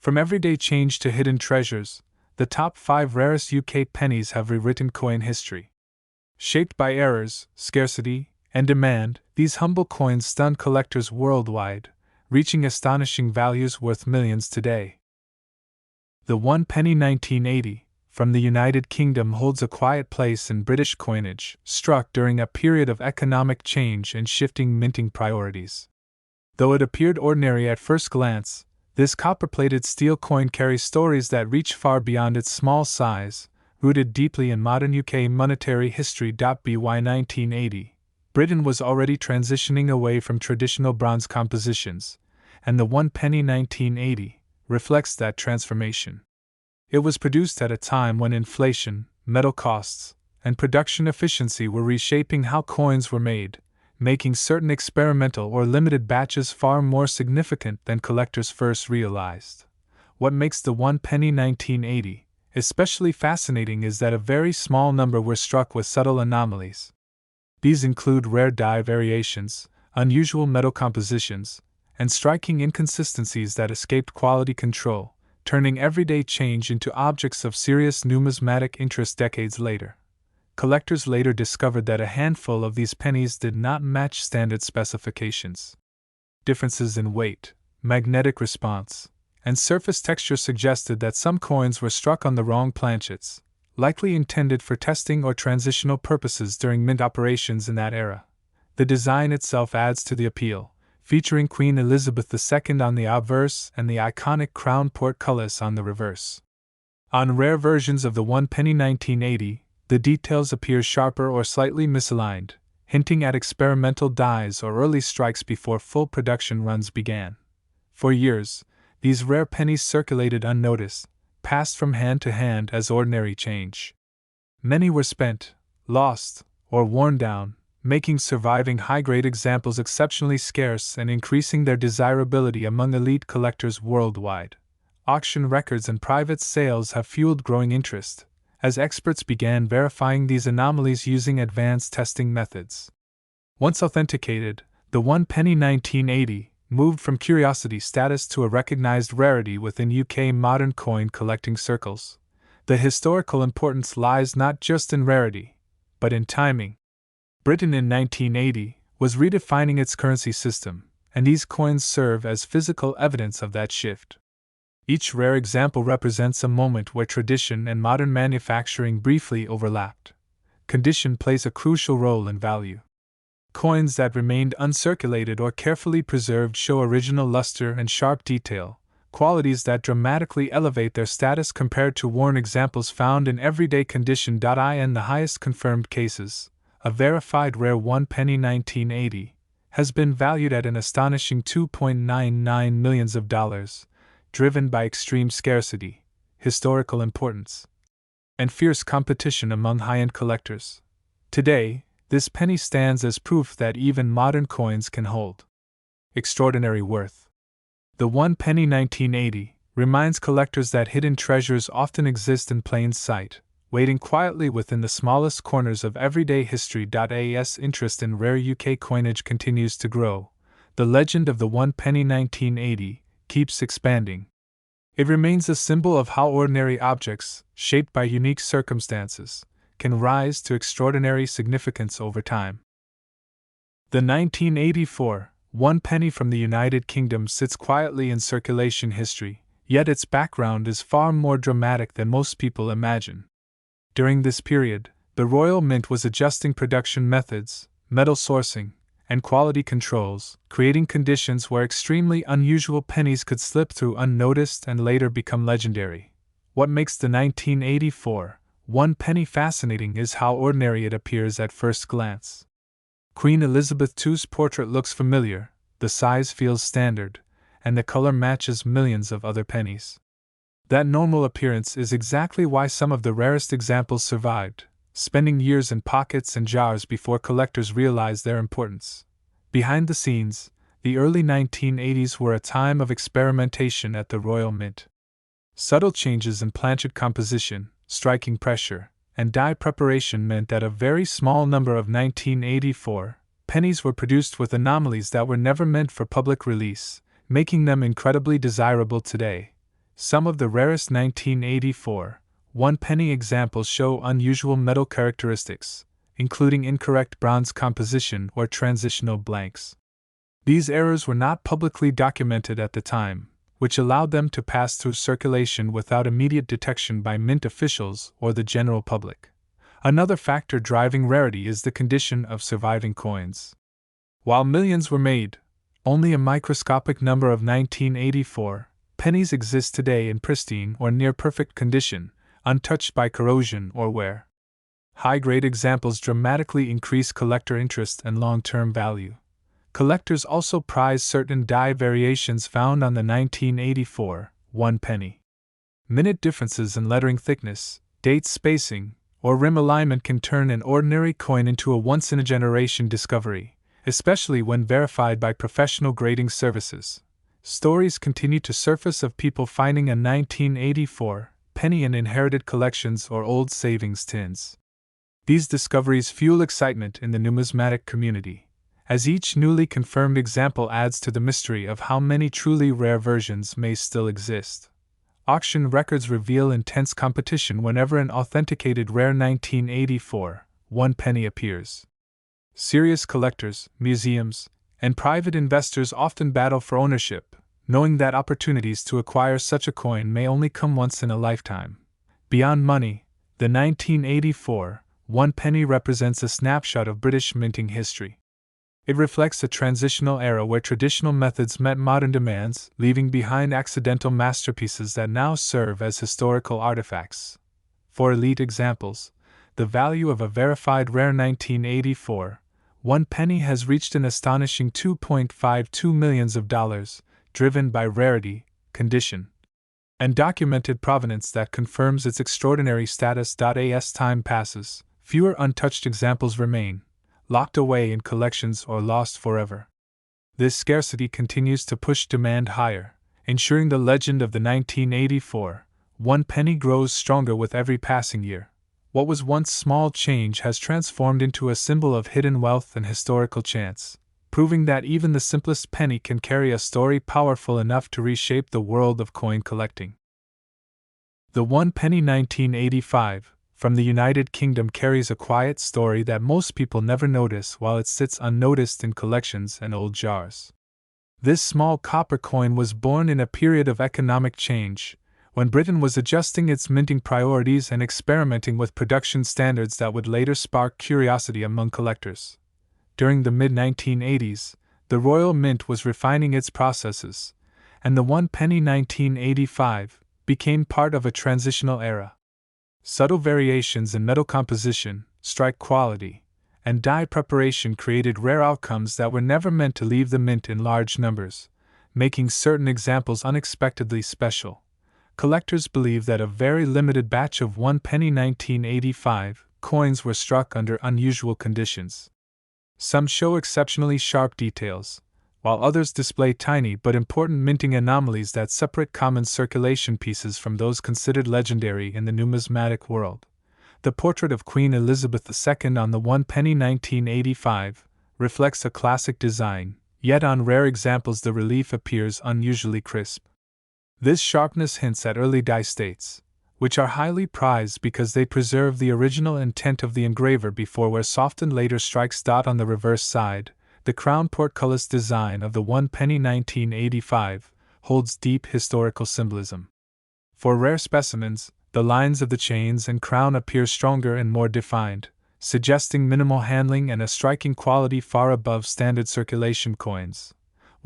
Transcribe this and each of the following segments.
From everyday change to hidden treasures, the top 5 rarest UK pennies have rewritten coin history. Shaped by errors, scarcity, and demand, these humble coins stunned collectors worldwide, reaching astonishing values worth millions today. The 1 penny 1980, from the United Kingdom, holds a quiet place in British coinage, struck during a period of economic change and shifting minting priorities. Though it appeared ordinary at first glance, this copper-plated steel coin carries stories that reach far beyond its small size, rooted deeply in modern UK monetary history. By 1980, Britain was already transitioning away from traditional bronze compositions, and the 1 penny 1980 reflects that transformation. It was produced at a time when inflation, metal costs, and production efficiency were reshaping how coins were made, making certain experimental or limited batches far more significant than collectors first realized. What makes the 1 penny 1980 especially fascinating is that a very small number were struck with subtle anomalies. These include rare die variations, unusual metal compositions, and striking inconsistencies that escaped quality control, turning everyday change into objects of serious numismatic interest decades later. Collectors later discovered that a handful of these pennies did not match standard specifications. Differences in weight, magnetic response, and surface texture suggested that some coins were struck on the wrong planchets, likely intended for testing or transitional purposes during mint operations in that era. The design itself adds to the appeal, featuring Queen Elizabeth II on the obverse and the iconic crown portcullis on the reverse. On rare versions of the 1 penny 1980, the details appear sharper or slightly misaligned, hinting at experimental dies or early strikes before full production runs began. For years, these rare pennies circulated unnoticed, passed from hand to hand as ordinary change. Many were spent, lost, or worn down, making surviving high-grade examples exceptionally scarce and increasing their desirability among elite collectors worldwide. Auction records and private sales have fueled growing interest, as experts began verifying these anomalies using advanced testing methods. Once authenticated, the 1 penny 1980 moved from curiosity status to a recognized rarity within UK modern coin collecting circles. The historical importance lies not just in rarity, but in timing. Britain in 1980 was redefining its currency system, and these coins serve as physical evidence of that shift. Each rare example represents a moment where tradition and modern manufacturing briefly overlapped. Condition plays a crucial role in value. Coins that remained uncirculated or carefully preserved show original luster and sharp detail, qualities that dramatically elevate their status compared to worn examples found in everyday condition. In the highest confirmed cases, a verified rare 1 penny 1980 has been valued at an astonishing $2.99 million, driven by extreme scarcity, historical importance, and fierce competition among high-end collectors. Today, this penny stands as proof that even modern coins can hold extraordinary worth. The 1 penny 1980 reminds collectors that hidden treasures often exist in plain sight, waiting quietly within the smallest corners of everyday history. As interest in rare UK coinage continues to grow, the legend of the 1 penny 1980 keeps expanding. It remains a symbol of how ordinary objects, shaped by unique circumstances, can rise to extraordinary significance over time. The 1984 1 penny from the United Kingdom sits quietly in circulation history, yet its background is far more dramatic than most people imagine. During this period, the Royal Mint was adjusting production methods, metal sourcing, and quality controls, creating conditions where extremely unusual pennies could slip through unnoticed and later become legendary. What makes the 1984 1 penny fascinating is how ordinary it appears at first glance. Queen Elizabeth II's portrait looks familiar, the size feels standard, and the color matches millions of other pennies. That normal appearance is exactly why some of the rarest examples survived, spending years in pockets and jars before collectors realized their importance. Behind the scenes, the early 1980s were a time of experimentation at the Royal Mint. Subtle changes in planchet composition, striking pressure, and die preparation meant that a very small number of 1984 pennies were produced with anomalies that were never meant for public release, making them incredibly desirable today. Some of the rarest 1984 one-penny examples show unusual metal characteristics, including incorrect bronze composition or transitional blanks. These errors were not publicly documented at the time, which allowed them to pass through circulation without immediate detection by mint officials or the general public. Another factor driving rarity is the condition of surviving coins. While millions were made, only a microscopic number of 1984 pennies exist today in pristine or near-perfect condition, untouched by corrosion or wear. High-grade examples dramatically increase collector interest and long-term value. Collectors also prize certain die variations found on the 1984 one penny. Minute differences in lettering thickness, date spacing, or rim alignment can turn an ordinary coin into a once-in-a-generation discovery, especially when verified by professional grading services. Stories continue to surface of people finding a 1984 penny in inherited collections or old savings tins. These discoveries fuel excitement in the numismatic community, as each newly confirmed example adds to the mystery of how many truly rare versions may still exist. Auction records reveal intense competition whenever an authenticated rare 1984 one penny appears. Serious collectors, museums, and private investors often battle for ownership, knowing that opportunities to acquire such a coin may only come once in a lifetime. Beyond money, the 1984 one penny represents a snapshot of British minting history. It reflects a transitional era where traditional methods met modern demands, leaving behind accidental masterpieces that now serve as historical artifacts. For elite examples, the value of a verified rare 1984 one penny has reached an astonishing $2.52 million, driven by rarity, condition, and documented provenance that confirms its extraordinary status. As time passes, fewer untouched examples remain, locked away in collections or lost forever. This scarcity continues to push demand higher, ensuring the legend of the 1984 one penny grows stronger with every passing year. What was once small change has transformed into a symbol of hidden wealth and historical chance, proving that even the simplest penny can carry a story powerful enough to reshape the world of coin collecting. The one penny 1985 from the United Kingdom carries a quiet story that most people never notice while it sits unnoticed in collections and old jars. This small copper coin was born in a period of economic change, when Britain was adjusting its minting priorities and experimenting with production standards that would later spark curiosity among collectors. During the mid-1980s, the Royal Mint was refining its processes, and the one penny 1985 became part of a transitional era. Subtle variations in metal composition, strike quality, and die preparation created rare outcomes that were never meant to leave the mint in large numbers, making certain examples unexpectedly special. Collectors believe that a very limited batch of one penny 1985 coins were struck under unusual conditions. Some show exceptionally sharp details, while others display tiny but important minting anomalies that separate common circulation pieces from those considered legendary in the numismatic world. The portrait of Queen Elizabeth II on the one penny 1985 reflects a classic design, yet on rare examples the relief appears unusually crisp. This sharpness hints at early die states, which are highly prized because they preserve the original intent of the engraver before wear softened later strikes. On the reverse side, the crown portcullis design of the one penny 1985 holds deep historical symbolism. For rare specimens, the lines of the chains and crown appear stronger and more defined, suggesting minimal handling and a striking quality far above standard circulation coins.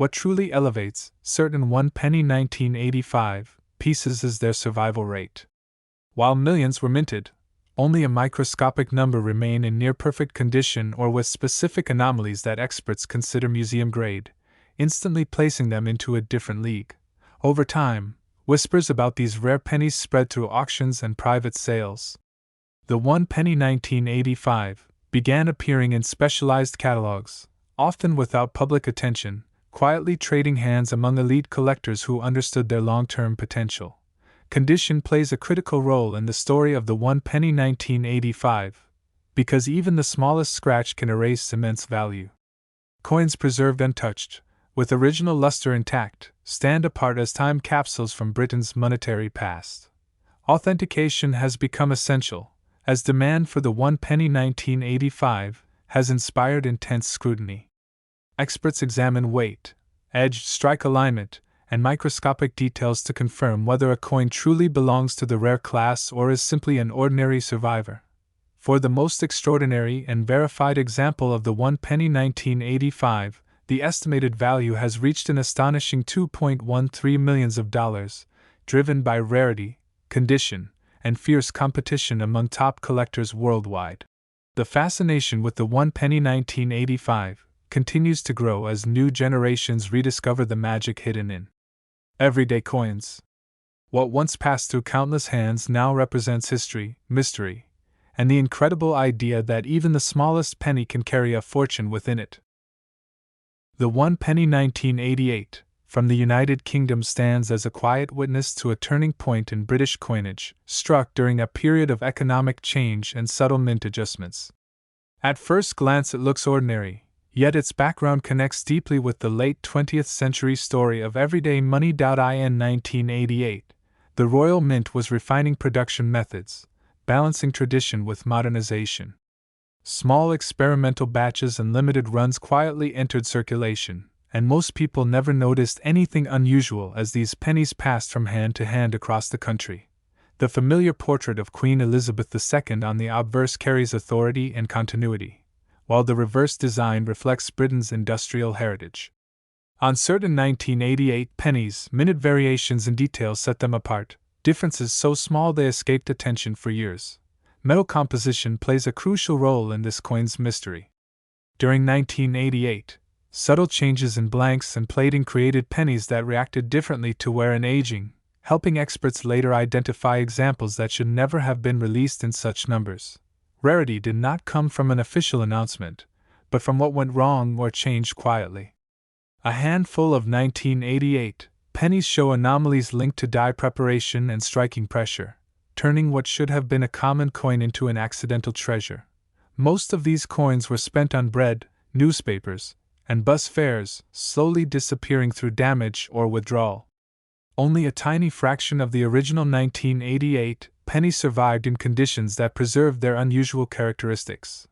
What truly elevates certain one penny 1985 pieces is their survival rate. While millions were minted, only a microscopic number remain in near-perfect condition or with specific anomalies that experts consider museum grade, instantly placing them into a different league. Over time, whispers about these rare pennies spread through auctions and private sales. The one penny 1985 began appearing in specialized catalogs, often without public attention, quietly trading hands among elite collectors who understood their long-term potential. Condition plays a critical role in the story of the one penny 1985, because even the smallest scratch can erase immense value. Coins preserved untouched, with original luster intact, stand apart as time capsules from Britain's monetary past. Authentication has become essential, as demand for the 1 penny 1985 has inspired intense scrutiny. Experts examine weight, edge, strike alignment, and microscopic details to confirm whether a coin truly belongs to the rare class or is simply an ordinary survivor. For the most extraordinary and verified example of the 1 penny 1985, the estimated value has reached an astonishing $2.13 million, driven by rarity, condition, and fierce competition among top collectors worldwide. The fascination with the 1 penny 1985 continues to grow as new generations rediscover the magic hidden in everyday coins. What once passed through countless hands now represents history, mystery, and the incredible idea that even the smallest penny can carry a fortune within it. The 1 penny 1988 from the United Kingdom stands as a quiet witness to a turning point in British coinage, struck during a period of economic change and subtle mint adjustments. At first glance, it looks ordinary, yet its background connects deeply with the late 20th century story of everyday money. In 1988, the Royal Mint was refining production methods, balancing tradition with modernization. Small experimental batches and limited runs quietly entered circulation, and most people never noticed anything unusual as these pennies passed from hand to hand across the country. The familiar portrait of Queen Elizabeth II on the obverse carries authority and continuity, while the reverse design reflects Britain's industrial heritage. On certain 1988 pennies, minute variations in detail set them apart, differences so small they escaped attention for years. Metal composition plays a crucial role in this coin's mystery. During 1988, subtle changes in blanks and plating created pennies that reacted differently to wear and aging, helping experts later identify examples that should never have been released in such numbers. Rarity did not come from an official announcement, but from what went wrong or changed quietly. A handful of 1988 pennies show anomalies linked to die preparation and striking pressure, turning what should have been a common coin into an accidental treasure. Most of these coins were spent on bread, newspapers, and bus fares, slowly disappearing through damage or withdrawal. Only a tiny fraction of the original 1988 pennies survived in conditions that preserved their unusual characteristics.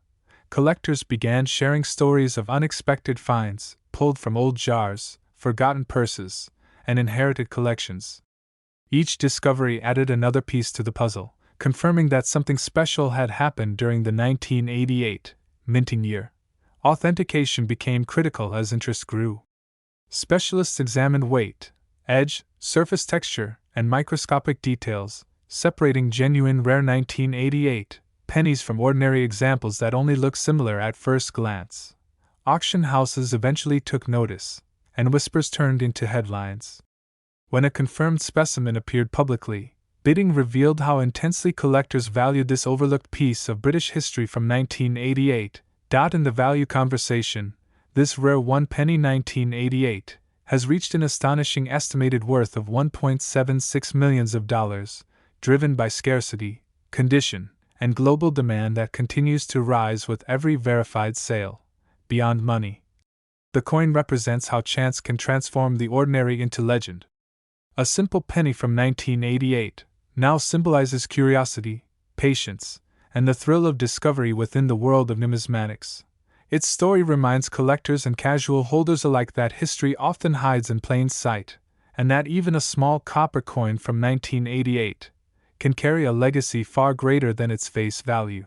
Collectors began sharing stories of unexpected finds, pulled from old jars, forgotten purses, and inherited collections. Each discovery added another piece to the puzzle, confirming that something special had happened during the 1988 minting year. Authentication became critical as interest grew. Specialists examined weight, edge, surface texture, and microscopic details, separating genuine rare 1988 pennies from ordinary examples that only look similar at first glance. Auction houses eventually took notice, and whispers turned into headlines. When a confirmed specimen appeared publicly, bidding revealed how intensely collectors valued this overlooked piece of British history from 1988. In the value conversation, this rare 1 penny 1988 has reached an astonishing estimated worth of $1.76 million, driven by scarcity, condition, and global demand that continues to rise with every verified sale. Beyond money, the coin represents how chance can transform the ordinary into legend. A simple penny from 1988 now symbolizes curiosity, patience, and the thrill of discovery within the world of numismatics. Its story reminds collectors and casual holders alike that history often hides in plain sight, and that even a small copper coin from 1988 can carry a legacy far greater than its face value.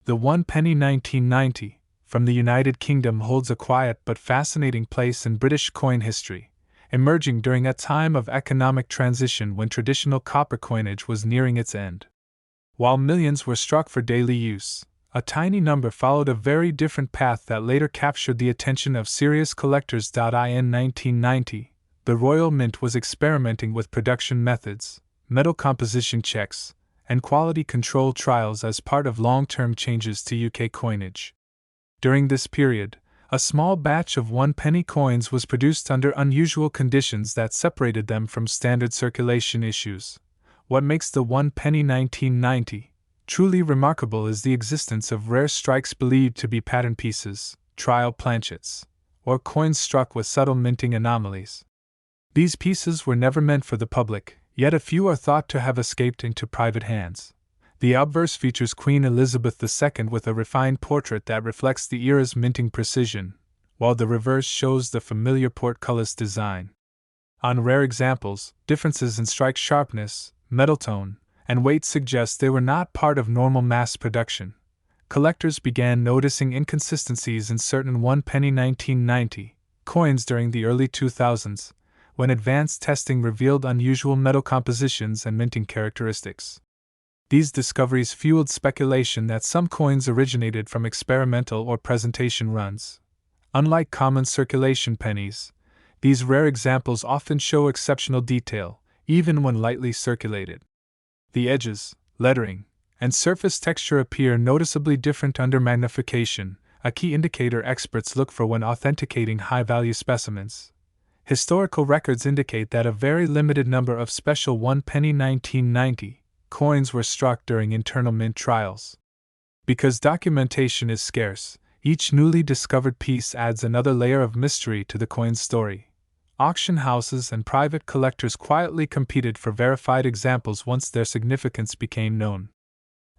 The 1 penny 1990 from the United Kingdom holds a quiet but fascinating place in British coin history, emerging during a time of economic transition when traditional copper coinage was nearing its end. While millions were struck for daily use, a tiny number followed a very different path that later captured the attention of serious collectors. In 1990, the Royal Mint was experimenting with production methods, metal composition checks, and quality control trials as part of long-term changes to UK coinage. During this period, a small batch of 1 penny coins was produced under unusual conditions that separated them from standard circulation issues. What makes the 1 penny 1990 truly remarkable is the existence of rare strikes believed to be pattern pieces, trial planchets, or coins struck with subtle minting anomalies. These pieces were never meant for the public, yet a few are thought to have escaped into private hands. The obverse features Queen Elizabeth II with a refined portrait that reflects the era's minting precision, while the reverse shows the familiar portcullis design. On rare examples, differences in strike sharpness, metal tone, and weight suggest they were not part of normal mass production. Collectors began noticing inconsistencies in certain 1-penny 1990 coins during the early 2000s, when advanced testing revealed unusual metal compositions and minting characteristics. These discoveries fueled speculation that some coins originated from experimental or presentation runs. Unlike common circulation pennies, these rare examples often show exceptional detail, even when lightly circulated. The edges, lettering, and surface texture appear noticeably different under magnification, a key indicator experts look for when authenticating high-value specimens. Historical records indicate that a very limited number of special 1-penny 1990 coins were struck during internal mint trials. Because documentation is scarce, each newly discovered piece adds another layer of mystery to the coin's story. Auction houses and private collectors quietly competed for verified examples once their significance became known.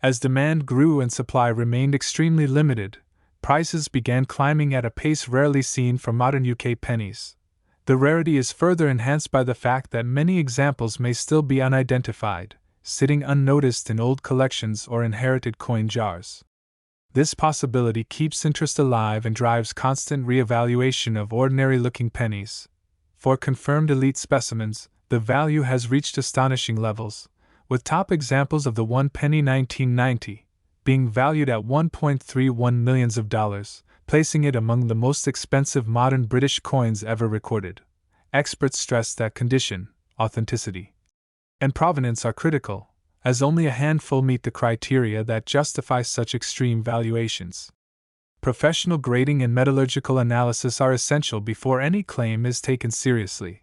As demand grew and supply remained extremely limited, prices began climbing at a pace rarely seen for modern UK pennies. The rarity is further enhanced by the fact that many examples may still be unidentified, sitting unnoticed in old collections or inherited coin jars. This possibility keeps interest alive and drives constant re-evaluation of ordinary-looking pennies. For confirmed elite specimens, the value has reached astonishing levels, with top examples of the 1-penny 1990 being valued at $1.31 million, placing it among the most expensive modern British coins ever recorded. Experts stress that condition, authenticity, and provenance are critical, as only a handful meet the criteria that justify such extreme valuations. Professional grading and metallurgical analysis are essential before any claim is taken seriously.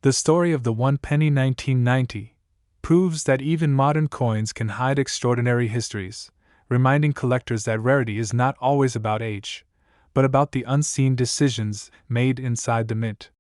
The story of the 1-penny 1990 proves that even modern coins can hide extraordinary histories, reminding collectors that rarity is not always about age, but about the unseen decisions made inside the mint.